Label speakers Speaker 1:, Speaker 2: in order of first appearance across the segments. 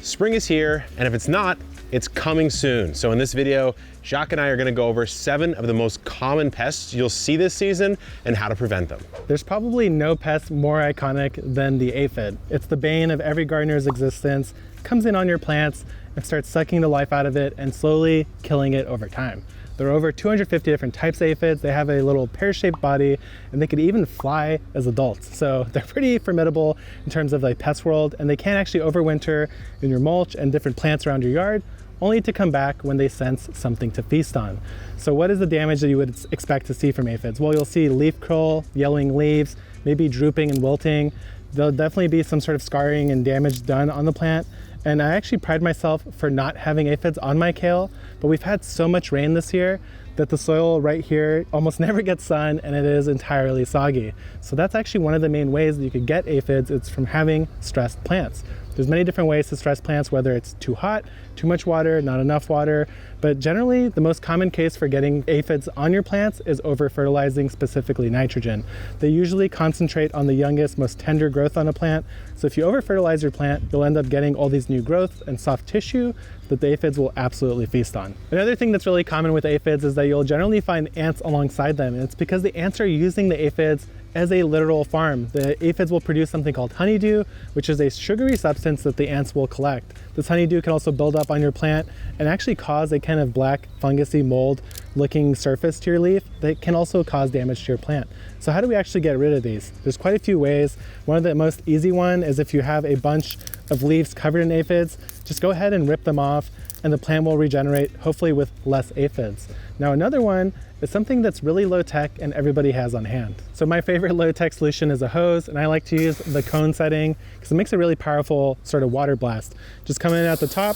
Speaker 1: Spring is here, and if it's not, it's coming soon. So in this video, Jacques and I are gonna go over 7 of the most common pests you'll see this season and how to prevent them.
Speaker 2: There's probably no pest more iconic than the aphid. It's the bane of every gardener's existence, comes in on your plants and starts sucking the life out of it and slowly killing it over time. There are over 250 different types of aphids. They have a little pear-shaped body and they could even fly as adults. So they're pretty formidable in terms of the pest world, and they can actually overwinter in your mulch and different plants around your yard, only to come back when they sense something to feast on. So what is the damage that you would expect to see from aphids? Well, you'll see leaf curl, yellowing leaves, maybe drooping and wilting. There'll definitely be some sort of scarring and damage done on the plant. And I actually pride myself for not having aphids on my kale, but we've had so much rain this year that the soil right here almost never gets sun and it is entirely soggy. So that's actually one of the main ways that you could get aphids. It's from having stressed plants. There's many different ways to stress plants, whether it's too hot, too much water, not enough water, but generally the most common case for getting aphids on your plants is over-fertilizing, specifically nitrogen. They usually concentrate on the youngest, most tender growth on a plant. So if you over-fertilize your plant, you'll end up getting all these new growth and soft tissue that the aphids will absolutely feast on. Another thing that's really common with aphids is that you'll generally find ants alongside them, and it's because the ants are using the aphids as a literal farm. The aphids will produce something called honeydew, which is a sugary substance that the ants will collect. This honeydew can also build up on your plant and actually cause a kind of black fungusy mold looking surface to your leaf that can also cause damage to your plant. So how do we actually get rid of these? There's quite a few ways. One of the most easy one is if you have a bunch of leaves covered in aphids, just go ahead and rip them off and the plant will regenerate, hopefully with less aphids. Now another one is something that's really low tech and everybody has on hand. So my favorite low tech solution is a hose, and I like to use the cone setting because it makes a really powerful sort of water blast. Just come in at the top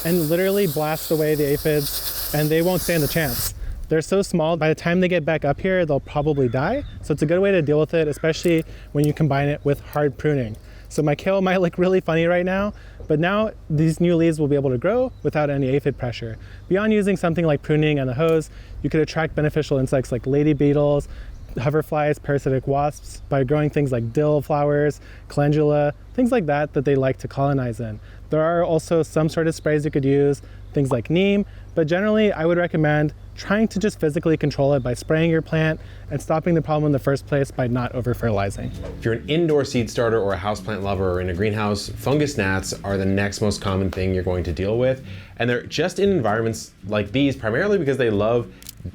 Speaker 2: and literally blast away the aphids and they won't stand a chance. They're so small, by the time they get back up here, they'll probably die. So it's a good way to deal with it, especially when you combine it with hard pruning. So my kale might look really funny right now, but now these new leaves will be able to grow without any aphid pressure. Beyond using something like pruning and a hose, you could attract beneficial insects like lady beetles, hoverflies, parasitic wasps by growing things like dill flowers, calendula, things like that that they like to colonize in. There are also some sort of sprays you could use, things like neem, but generally I would recommend trying to just physically control it by spraying your plant and stopping the problem in the first place by not over-fertilizing.
Speaker 1: If you're an indoor seed starter or a houseplant lover or in a greenhouse, fungus gnats are the next most common thing you're going to deal with. And they're just in environments like these primarily because they love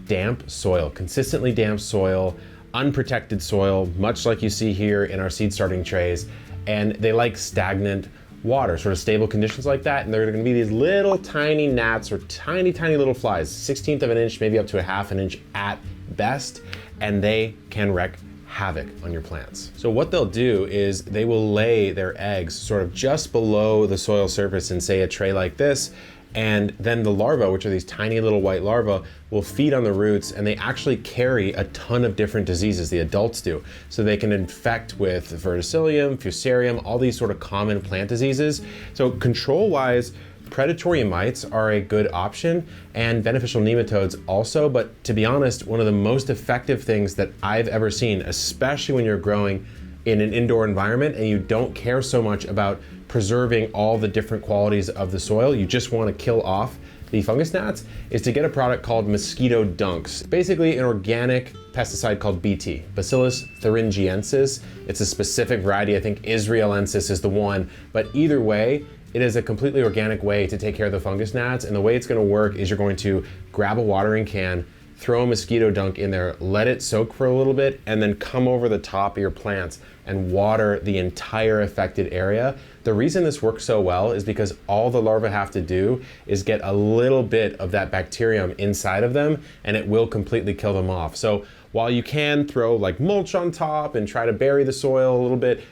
Speaker 1: damp soil, consistently damp soil, unprotected soil, much like you see here in our seed starting trays. And they like stagnant water, sort of stable conditions like that, and they're gonna be these little tiny gnats or tiny little flies, 1/16 of an inch, maybe up to a half an inch at best, and they can wreak havoc on your plants. So what they'll do is they will lay their eggs sort of just below the soil surface in, say, a tray like this, and then the larvae, which are these tiny little white larvae, will feed on the roots, and they actually carry a ton of different diseases, the adults do. So they can infect with verticillium, fusarium, all these sort of common plant diseases. So control-wise, predatory mites are a good option, and beneficial nematodes also, but to be honest, one of the most effective things that I've ever seen, especially when you're growing in an indoor environment and you don't care so much about preserving all the different qualities of the soil, you just want to kill off the fungus gnats, is to get a product called mosquito dunks. Basically an organic pesticide called BT, Bacillus thuringiensis. It's a specific variety, I think israelensis is the one, but either way, it is a completely organic way to take care of the fungus gnats, and the way it's going to work is you're going to grab a watering can, throw a mosquito dunk in there, let it soak for a little bit, and then come over the top of your plants and water the entire affected area. The reason this works so well is because all the larvae have to do is get a little bit of that bacterium inside of them, and it will completely kill them off. So while you can throw like mulch on top and try to bury the soil a little bit,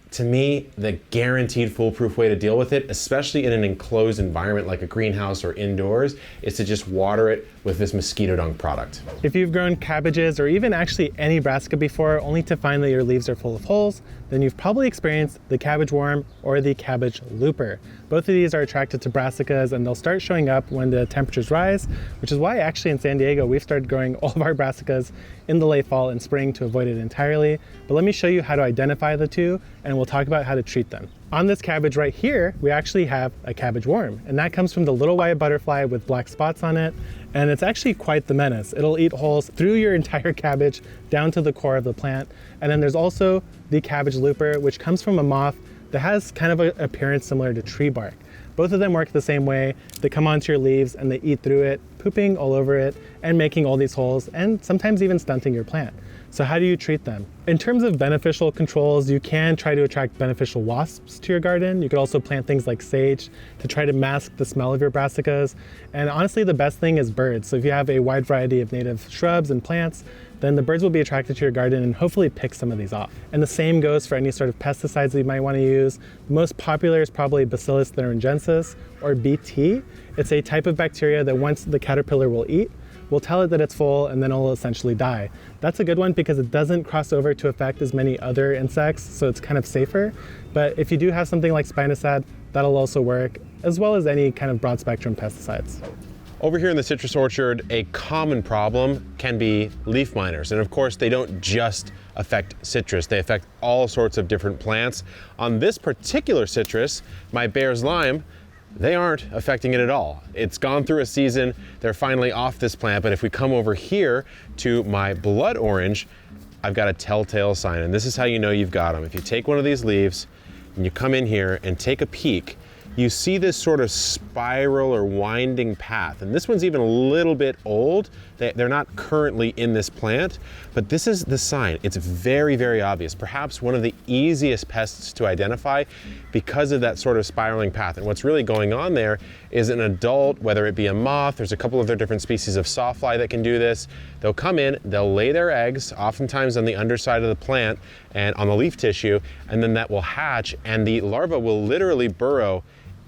Speaker 1: to me, the guaranteed foolproof way to deal with it, especially in an enclosed environment like a greenhouse or indoors, is to just water it with this mosquito dung product.
Speaker 2: If you've grown cabbages or even actually any brassica before, only to find that your leaves are full of holes, then you've probably experienced the cabbage worm or the cabbage looper. Both of these are attracted to brassicas, and they'll start showing up when the temperatures rise, which is why actually in San Diego we've started growing all of our brassicas in the late fall and spring to avoid it entirely. But let me show you how to identify the two, and we'll talk about how to treat them. On this cabbage right here, we actually have a cabbage worm, and that comes from the little white butterfly with black spots on it, and it's actually quite the menace. It'll eat holes through your entire cabbage down to the core of the plant. And then there's also the cabbage looper, which comes from a moth that has kind of an appearance similar to tree bark. Both of them work the same way. They come onto your leaves and they eat through it, pooping all over it and making all these holes, and sometimes even stunting your plant. So how do you treat them? In terms of beneficial controls, you can try to attract beneficial wasps to your garden. You could also plant things like sage to try to mask the smell of your brassicas. And honestly, the best thing is birds. So if you have a wide variety of native shrubs and plants, then the birds will be attracted to your garden and hopefully pick some of these off. And the same goes for any sort of pesticides that you might want to use. The most popular is probably Bacillus thuringiensis, or BT. It's a type of bacteria that once the caterpillar will eat, we'll tell it that it's full and then it'll essentially die. That's a good one because it doesn't cross over to affect as many other insects, so it's kind of safer. But if you do have something like spinosad, that'll also work, as well as any kind of broad spectrum pesticides.
Speaker 1: Over here in the citrus orchard, a common problem can be leaf miners. And of course, they don't just affect citrus, they affect all sorts of different plants. On this particular citrus, my Bear's Lime, they aren't affecting it at all. It's gone through a season, they're finally off this plant, but if we come over here to my blood orange, I've got a telltale sign, and this is how you know you've got them. If you take one of these leaves and you come in here and take a peek, you see this sort of spiral or winding path. And this one's even a little bit old. They're not currently in this plant, but this is the sign. It's very, very obvious. Perhaps one of the easiest pests to identify because of that sort of spiraling path. And what's really going on there is an adult, whether it be a moth, there's a couple other different species of sawfly that can do this. They'll come in, they'll lay their eggs, oftentimes on the underside of the plant and on the leaf tissue, and then that will hatch, and the larva will literally burrow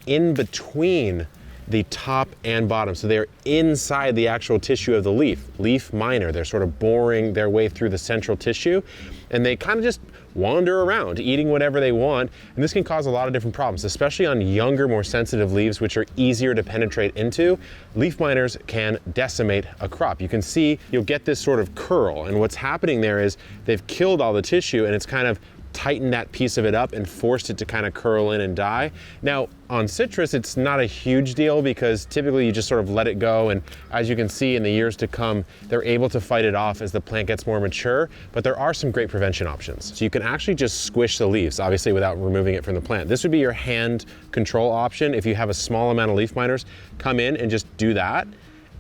Speaker 1: in between the top and bottom. So they're inside the actual tissue of the leaf miner. They're sort of boring their way through the central tissue, and they kind of just wander around eating whatever they want. And this can cause a lot of different problems, especially on younger, more sensitive leaves, which are easier to penetrate into. Leaf miners can decimate a crop. You can see you'll get this sort of curl, and what's happening there is they've killed all the tissue and it's kind of tightened that piece of it up and forced it to kind of curl in and die. Now, on citrus, it's not a huge deal because typically you just sort of let it go, and as you can see in the years to come, they're able to fight it off as the plant gets more mature, but there are some great prevention options. So you can actually just squish the leaves, obviously without removing it from the plant. This would be your hand control option. If you have a small amount of leaf miners, come in and just do that,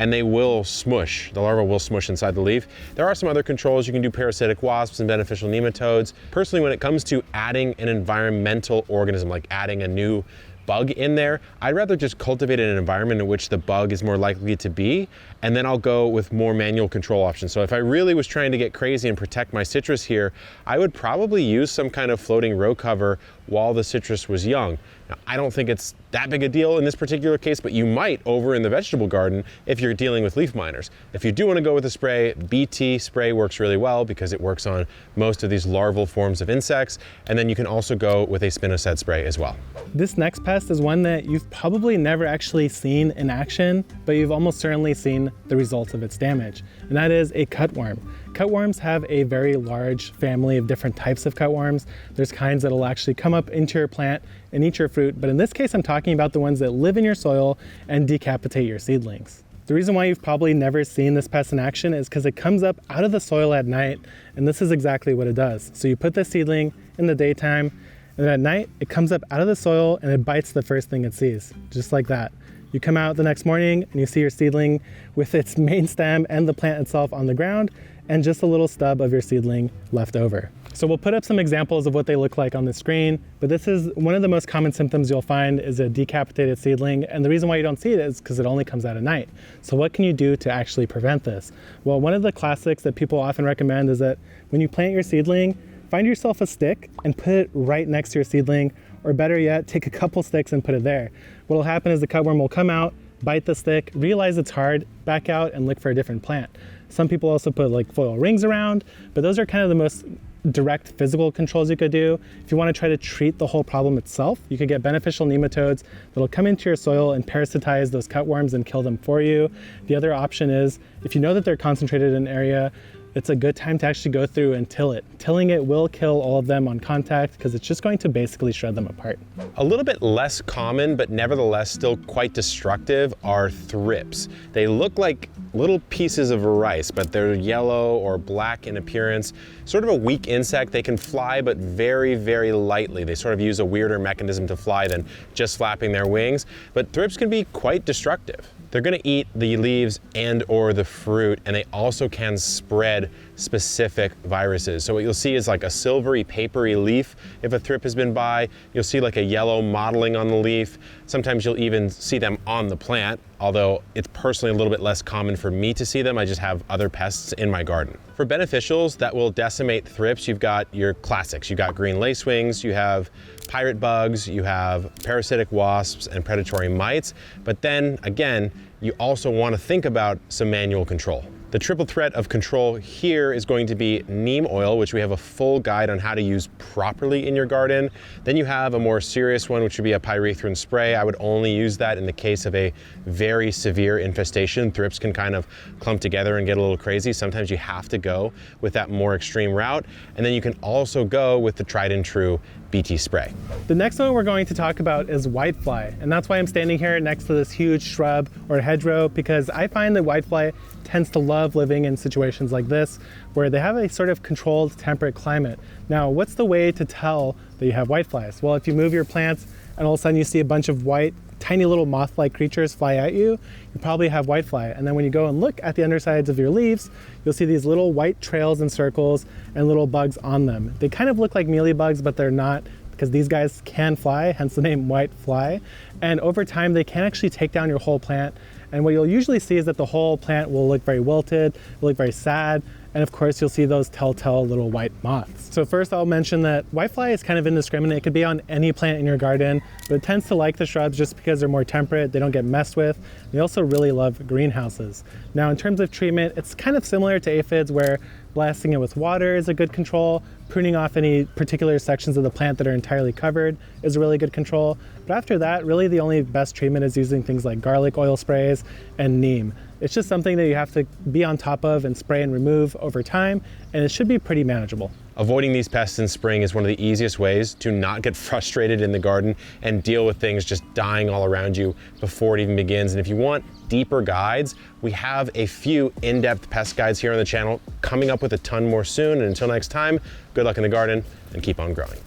Speaker 1: and they will smush. The larva will smush inside the leaf. There are some other controls. You can do parasitic wasps and beneficial nematodes. Personally, when it comes to adding an environmental organism, like adding a new bug in there, I'd rather just cultivate an environment in which the bug is more likely to be, and then I'll go with more manual control options. So if I really was trying to get crazy and protect my citrus here, I would probably use some kind of floating row cover while the citrus was young. Now, I don't think it's that big a deal in this particular case, but you might over in the vegetable garden if you're dealing with leaf miners. If you do want to go with a spray, BT spray works really well because it works on most of these larval forms of insects, and then you can also go with a spinosad spray as well.
Speaker 2: This next pest is one that you've probably never actually seen in action, but you've almost certainly seen the results of its damage, and that is a cutworm. Cutworms have a very large family of different types of cutworms. There's kinds that will actually come up into your plant and eat your fruit, but in this case I'm talking about the ones that live in your soil and decapitate your seedlings. The reason why you've probably never seen this pest in action is because it comes up out of the soil at night, and this is exactly what it does. So you put the seedling in the daytime, and then at night it comes up out of the soil and it bites the first thing it sees, just like that. You come out the next morning and you see your seedling with its main stem and the plant itself on the ground, and just a little stub of your seedling left over. So we'll put up some examples of what they look like on the screen, but this is one of the most common symptoms you'll find is a decapitated seedling, and the reason why you don't see it is because it only comes out at night. So what can you do to actually prevent this? Well, one of the classics that people often recommend is that when you plant your seedling, find yourself a stick and put it right next to your seedling, or better yet, take a couple sticks and put it there. What'll happen is the cutworm will come out, bite the stick, realize it's hard, back out and look for a different plant. Some people also put like foil rings around, but those are kind of the most direct physical controls you could do. If you want to try to treat the whole problem itself, you could get beneficial nematodes that'll come into your soil and parasitize those cutworms and kill them for you. The other option is, if you know that they're concentrated in an area, it's a good time to actually go through and till it. Tilling it will kill all of them on contact because it's just going to basically shred them apart.
Speaker 1: A little bit less common, but nevertheless still quite destructive, are thrips. They look like little pieces of rice, but they're yellow or black in appearance. Sort of a weak insect. They can fly, but very, very lightly. They sort of use a weirder mechanism to fly than just flapping their wings. But thrips can be quite destructive. They're gonna eat the leaves and or the fruit, and they also can spread specific viruses. So what you'll see is like a silvery, papery leaf. If a thrip has been by, you'll see like a yellow mottling on the leaf. Sometimes you'll even see them on the plant, although it's personally a little bit less common for me to see them. I just have other pests in my garden. For beneficials that will decimate thrips, you've got your classics. You've got green lacewings, you have pirate bugs, you have parasitic wasps and predatory mites. But then again, you also want to think about some manual control. The triple threat of control here is going to be neem oil, which we have a full guide on how to use properly in your garden. Then you have a more serious one, which would be a pyrethrin spray. I would only use that in the case of a very severe infestation. Thrips can kind of clump together and get a little crazy. Sometimes you have to go with that more extreme route. And then you can also go with the tried and true BT spray.
Speaker 2: The next one we're going to talk about is whitefly, and that's why I'm standing here next to this huge shrub or hedgerow, because I find that whitefly tends to love living in situations like this where they have a sort of controlled temperate climate. Now, what's the way to tell that you have whiteflies? Well, if you move your plants and all of a sudden you see a bunch of white, tiny little moth-like creatures fly at you, you probably have whitefly. And then when you go and look at the undersides of your leaves, you'll see these little white trails and circles and little bugs on them. They kind of look like mealybugs, but they're not, because these guys can fly, hence the name whitefly. And over time, they can actually take down your whole plant. And what you'll usually see is that the whole plant will look very wilted, will look very sad, and of course you'll see those telltale little white moths. So first I'll mention that whitefly is kind of indiscriminate. It could be on any plant in your garden, but it tends to like the shrubs just because they're more temperate, they don't get messed with. They also really love greenhouses. Now in terms of treatment, it's kind of similar to aphids where blasting it with water is a good control. Pruning off any particular sections of the plant that are entirely covered is a really good control. But after that, really the only best treatment is using things like garlic oil sprays and neem. It's just something that you have to be on top of and spray and remove over time, and it should be pretty manageable.
Speaker 1: Avoiding these pests in spring is one of the easiest ways to not get frustrated in the garden and deal with things just dying all around you before it even begins. And if you want deeper guides, we have a few in-depth pest guides here on the channel, coming up with a ton more soon. And until next time, good luck in the garden and keep on growing.